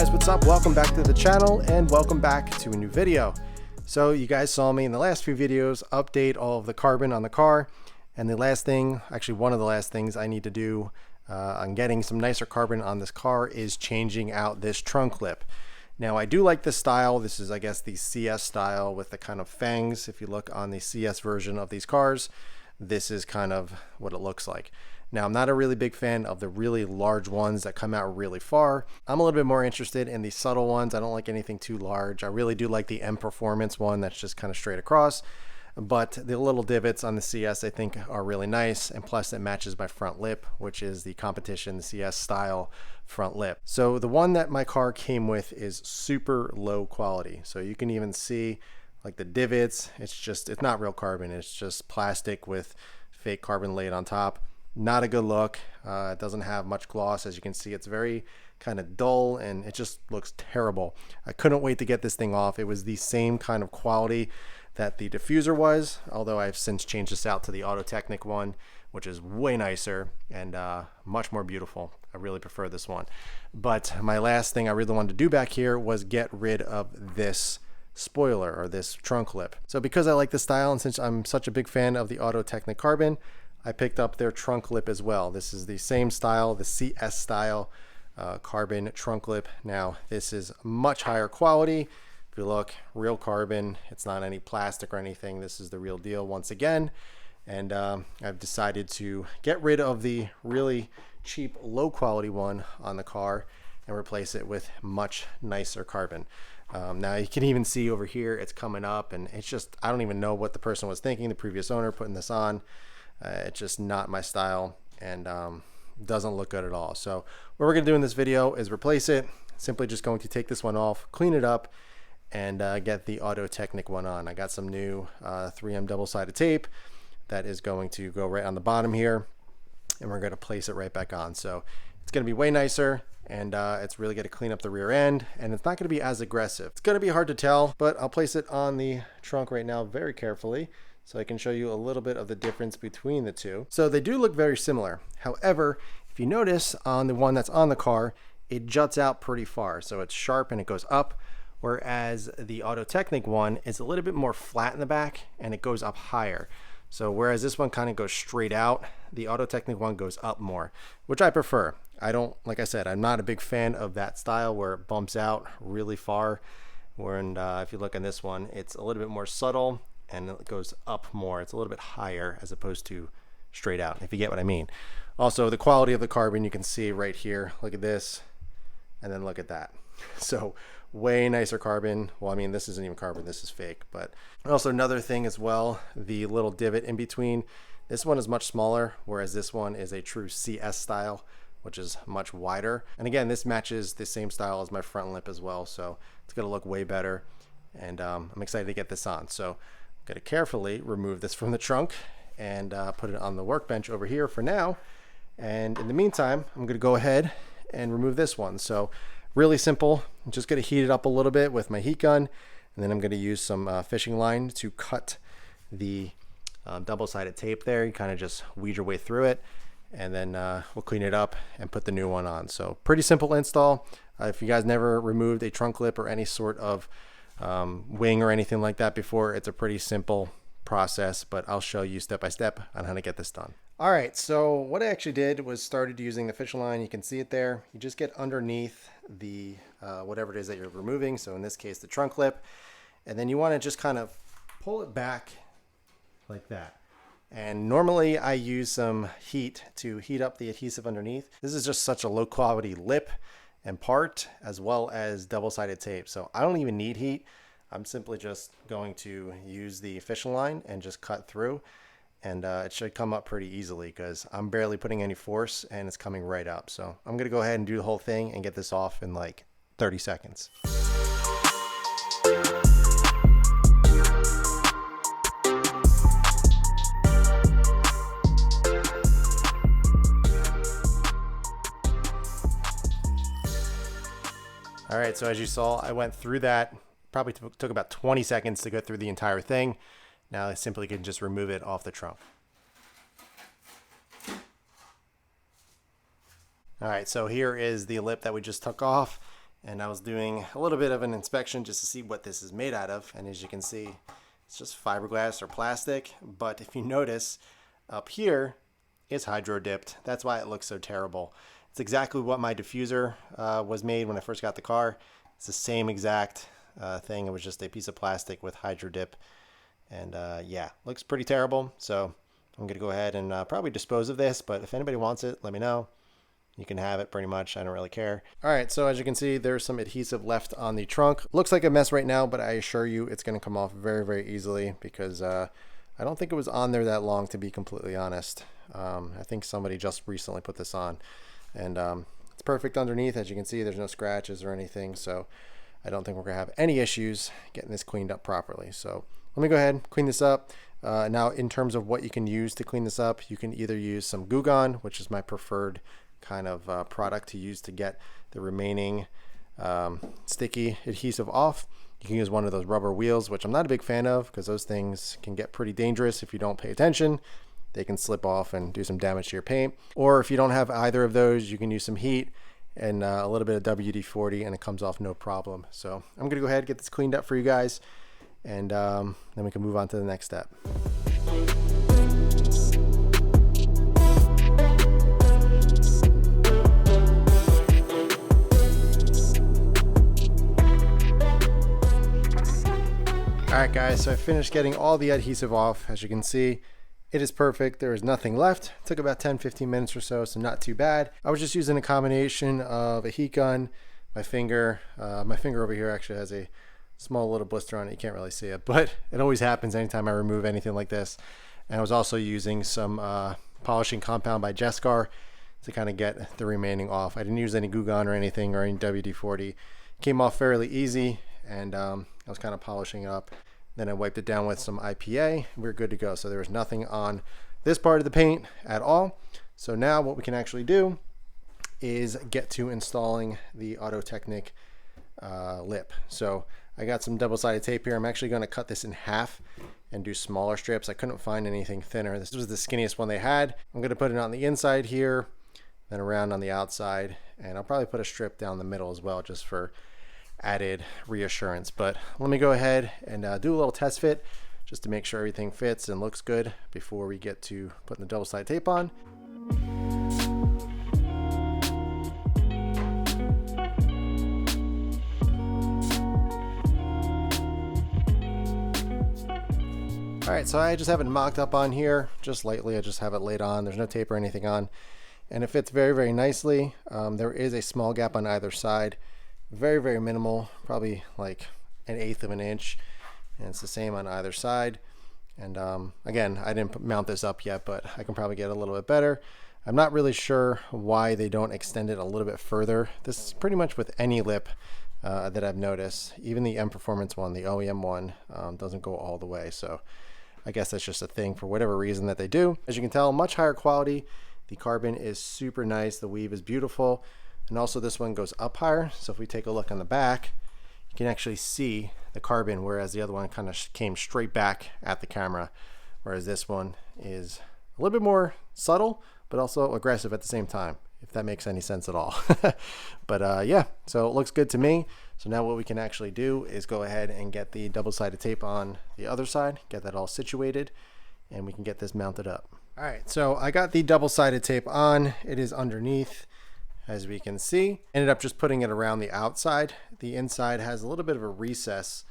guys, what's up? Welcome back to the channel and welcome back to a new video. So you guys saw me in the last few videos update all of the carbon on the car, and the last thing, actually one of the last things I need to do on getting some nicer carbon on this car is changing out this trunk lip. Now I do like this style. This is, I guess, the CS style with the kind of fangs. If you look on the CS version of these cars, this is kind of what it looks like. Now, I'm not a really big fan of the really large ones that come out really far. I'm a little bit more interested in the subtle ones. I don't like anything too large. I really do like the M Performance one that's just kind of straight across. But the little divots on the CS I think are really nice, and plus it matches my front lip, which is the competition, the CS style front lip. So the one that my car came with is super low quality. So you can even see like the divots, it's not real carbon, it's just plastic with fake carbon laid on top. Not a good look. It doesn't have much gloss. As you can see, it's very kind of dull and it just looks terrible. I couldn't wait to get this thing off. It was the same kind of quality that the diffuser was, although I've since changed this out to the Autotecknic one, which is way nicer and much more beautiful. I really prefer this one. But my last thing I really wanted to do back here was get rid of this spoiler or this trunk lip. So because I like the style and since I'm such a big fan of the Autotecknic carbon, I picked up their trunk lip as well. This is the same style, the CS style carbon trunk lip. Now this is much higher quality. If you look, real carbon, it's not any plastic or anything. This is the real deal once again. And I've decided to get rid of the really cheap, low quality one on the car and replace it with much nicer carbon. Now you can even see over here, it's coming up and it's just, I don't even know what the person was thinking, the previous owner putting this on. It's just not my style and doesn't look good at all. So what we're gonna do in this video is replace it. Simply just going to take this one off, clean it up, and get the Autotecknic one on. I got some new 3M double-sided tape that is going to go right on the bottom here, and we're gonna place it right back on. So it's gonna be way nicer, and it's really gonna clean up the rear end, and it's not gonna be as aggressive. It's gonna be hard to tell, but I'll place it on the trunk right now very carefully, so I can show you a little bit of the difference between the two. So they do look very similar. However, if you notice on the one that's on the car, it juts out pretty far. So it's sharp and it goes up, whereas the Autotecknic one is a little bit more flat in the back and it goes up higher. So whereas this one kind of goes straight out, the Autotecknic one goes up more, which I prefer. I don't, like I said, I'm not a big fan of that style where it bumps out really far. And if you look on this one, it's a little bit more subtle and it goes up more. It's a little bit higher as opposed to straight out, if you get what I mean. Also, the quality of the carbon you can see right here. Look at this, and then look at that. So way nicer carbon. Well, I mean, this isn't even carbon, this is fake. But also another thing as well, the little divot in between. This one is much smaller, whereas this one is a true CS style, which is much wider. And again, this matches the same style as my front lip as well, so it's gonna look way better. And I'm excited to get this on. So I'm going to carefully remove this from the trunk and put it on the workbench over here for now. And in the meantime, I'm going to go ahead and remove this one. So really simple. I'm just going to heat it up a little bit with my heat gun. And then I'm going to use some fishing line to cut the double-sided tape there. You kind of just weed your way through it. And then we'll clean it up and put the new one on. So pretty simple install. If you guys never removed a trunk lip or any sort of wing or anything like that before, it's a pretty simple process, but I'll show you step by step on how to get this done. All right, so what I actually did was started using the fishing line. You can see it there. You just get underneath the whatever it is that you're removing, so in this case the trunk lip, and then you want to just kind of pull it back like that. And normally I use some heat to heat up the adhesive underneath. This is just such a low quality lip and part, as well as double-sided tape, so I don't even need heat. I'm simply just going to use the fishing line and just cut through, and it should come up pretty easily because I'm barely putting any force and it's coming right up. So I'm gonna go ahead and do the whole thing and get this off in like 30 seconds. All right, so as you saw, I went through that. Probably took about 20 seconds to go through the entire thing. Now I simply can just remove it off the trunk. All right, so here is the lip that we just took off. and I was doing a little bit of an inspection just to see what this is made out of. And as you can see, it's just fiberglass or plastic. But if you notice up here, it's hydro dipped. That's why it looks so terrible. It's exactly what my diffuser was made when I first got the car. It's the same exact thing. It was just a piece of plastic with hydro dip. And yeah, looks pretty terrible. So I'm going to go ahead and probably dispose of this. But if anybody wants it, let me know. You can have it pretty much. I don't really care. All right, so as you can see, there's some adhesive left on the trunk. Looks like a mess right now, but I assure you it's going to come off very, very easily because I don't think it was on there that long, to be completely honest. I think somebody just recently put this on. And it's perfect underneath. As you can see, there's no scratches or anything. So I don't think we're going to have any issues getting this cleaned up properly. So let me go ahead and clean this up. Now, in terms of what you can use to clean this up, you can either use some Goo Gone, which is my preferred kind of product to use to get the remaining sticky adhesive off. You can use one of those rubber wheels, which I'm not a big fan of because those things can get pretty dangerous if you don't pay attention. They can slip off and do some damage to your paint. Or if you don't have either of those, you can use some heat and a little bit of WD-40 and it comes off no problem. So I'm gonna go ahead and get this cleaned up for you guys, and then we can move on to the next step. Alright guys, so I finished getting all the adhesive off. As you can see, it is perfect. There is nothing left. It took about 10-15 minutes or so, so not too bad. I was just using a combination of a heat gun, my finger over here actually has a small little blister on it. You can't really see it, but it always happens anytime I remove anything like this. And I was also using some polishing compound by Jescar to kind of get the remaining off. I didn't use any Goo Gone or anything or any WD-40. It came off fairly easy, and I was kind of polishing it up. Then I wiped it down with some IPA. We're good to go. So there was nothing on this part of the paint at all. So now what we can actually do is get to installing the Autotecknic lip. So I got some double-sided tape here. I'm actually going to cut this in half and do smaller strips. I couldn't find anything thinner. This was the skinniest one they had. I'm going to put it on the inside here, then around on the outside, and I'll probably put a strip down the middle as well, just for added reassurance. But let me go ahead and do a little test fit just to make sure everything fits and looks good before we get to putting the double-sided tape on. Alright, so I just have it mocked up on here just lightly. I just have it laid on. There's no tape or anything on, and it fits very, very nicely. There is a small gap on either side. Very, very minimal, probably like 1/8 of an inch, and it's the same on either side. And again, I didn't mount this up yet, but I can probably get a little bit better. I'm not really sure why they don't extend it a little bit further. This is pretty much with any lip that I've noticed. Even the M Performance one, the OEM one, doesn't go all the way. So I guess that's just a thing for whatever reason that they do. As you can tell, much higher quality. The carbon is super nice. The weave is beautiful. And also this one goes up higher. So if we take a look on the back, you can actually see the carbon, whereas the other one kind of came straight back at the camera. Whereas this one is a little bit more subtle, but also aggressive at the same time, if that makes any sense at all. But yeah, so it looks good to me. So now what we can actually do is go ahead and get the double-sided tape on the other side, get that all situated, and we can get this mounted up. All right, so I got the double-sided tape on. It is underneath, as we can see. Ended up just putting it around the outside. The inside has a little bit of a recess,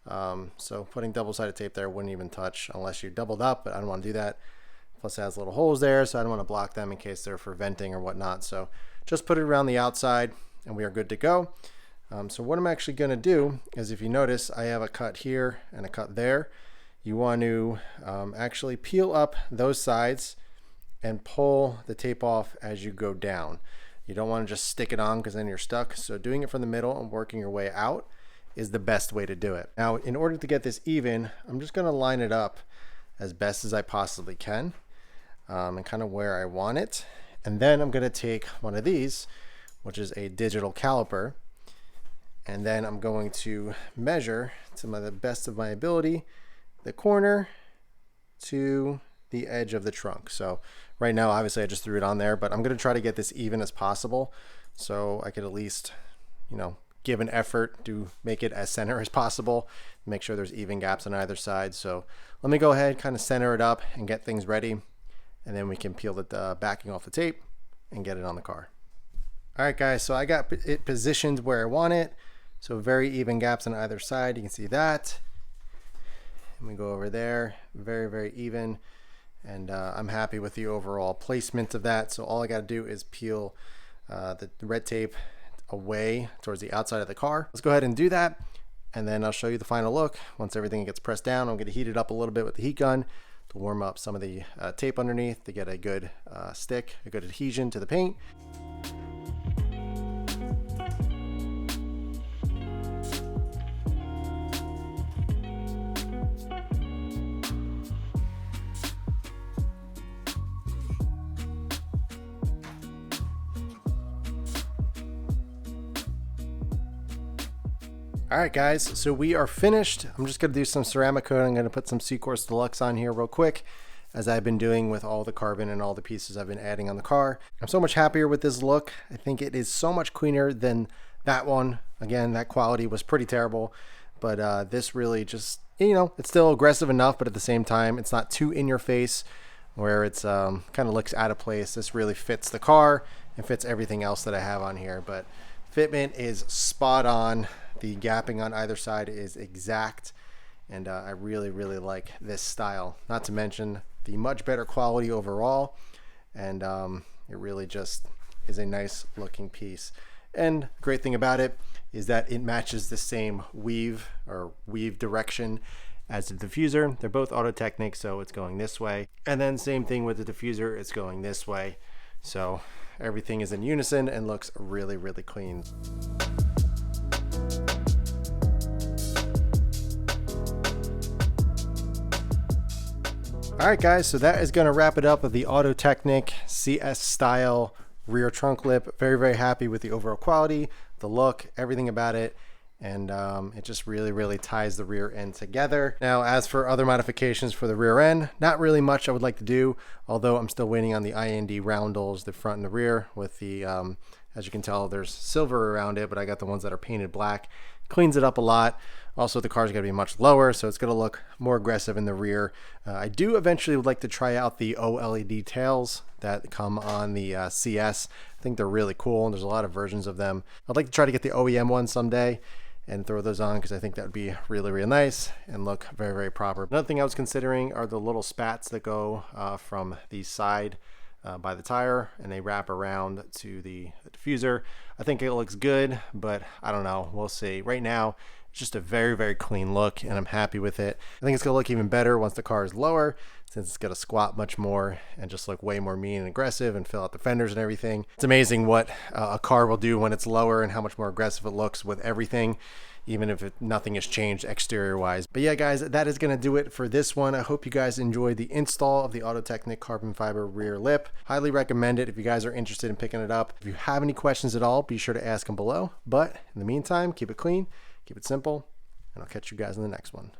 so putting double-sided tape there wouldn't even touch unless you doubled up, but I don't want to do that. Plus it has little holes there, so I don't want to block them in case they're for venting or whatnot. So just put it around the outside and we are good to go. So what I'm actually going to do is, if you notice, I have a cut here and a cut there. You want to actually peel up those sides and pull the tape off as you go down. You don't want to just stick it on because then you're stuck. So doing it from the middle and working your way out is the best way to do it. Now, in order to get this even, I'm just going to line it up as best as I possibly can and kind of where I want it. And then I'm going to take one of these, which is a digital caliper, and then I'm going to measure to the best of my ability the corner to the edge of the trunk. So right now, obviously I just threw it on there, but I'm going to try to get this even as possible so I could at least, you know, give an effort to make it as center as possible, make sure there's even gaps on either side. So let me go ahead, kind of center it up and get things ready, and then we can peel the backing off the tape and get it on the car. All right guys, so I got it positioned where I want it. So very even gaps on either side, you can see that. And we go over there, very, very even. And I'm happy with the overall placement of that. So all I got to do is peel the red tape away towards the outside of the car. Let's go ahead and do that, and then I'll show you the final look. Once everything gets pressed down, I'm going to heat it up a little bit with the heat gun to warm up some of the tape underneath to get a good stick, a good adhesion to the paint. All right guys, so we are finished. I'm just gonna do some ceramic coat. I'm gonna put some Seacourse Deluxe on here real quick, as I've been doing with all the carbon and all the pieces I've been adding on the car. I'm so much happier with this look. I think it is so much cleaner than that one. Again, that quality was pretty terrible, but this really just, you know, it's still aggressive enough, but at the same time, it's not too in your face where it's kind of looks out of place. This really fits the car and fits everything else that I have on here, but fitment is spot on. The gapping on either side is exact, and I really, really like this style. Not to mention the much better quality overall, and it really just is a nice looking piece. And the great thing about it is that it matches the same weave direction as the diffuser. They're both Autotecknic, so it's going this way. And then same thing with the diffuser, it's going this way. So everything is in unison and looks really, really clean. All right guys, so that is going to wrap it up with the Autotecknic CS style rear trunk lip. Very, very happy with the overall quality, the look, everything about it. And it just really, really ties the rear end together. Now, as for other modifications for the rear end, not really much I would like to do, although I'm still waiting on the IND roundels, the front and the rear, with the, as you can tell, there's silver around it, but I got the ones that are painted black. Cleans it up a lot. Also, the car's going to be much lower, so it's going to look more aggressive in the rear. I do eventually would like to try out the OLED tails that come on the CS. I think they're really cool, and there's a lot of versions of them. I'd like to try to get the OEM one someday and throw those on, because I think that would be really, really nice and look very, very proper. Another thing I was considering are the little spats that go from the side by the tire, and they wrap around to the diffuser. I think it looks good, but I don't know, we'll see. Right now it's just a very, very clean look, and I'm happy with it. I think it's gonna look even better once the car is lower, since it's gonna squat much more and just look way more mean and aggressive and fill out the fenders and everything. It's amazing what a car will do when it's lower and how much more aggressive it looks with everything, even if nothing has changed exterior wise. But yeah guys, that is gonna do it for this one. I hope you guys enjoyed the install of the Autotecknic carbon fiber rear lip. Highly recommend it if you guys are interested in picking it up. If you have any questions at all, be sure to ask them below. But in the meantime, keep it clean, keep it simple, and I'll catch you guys in the next one.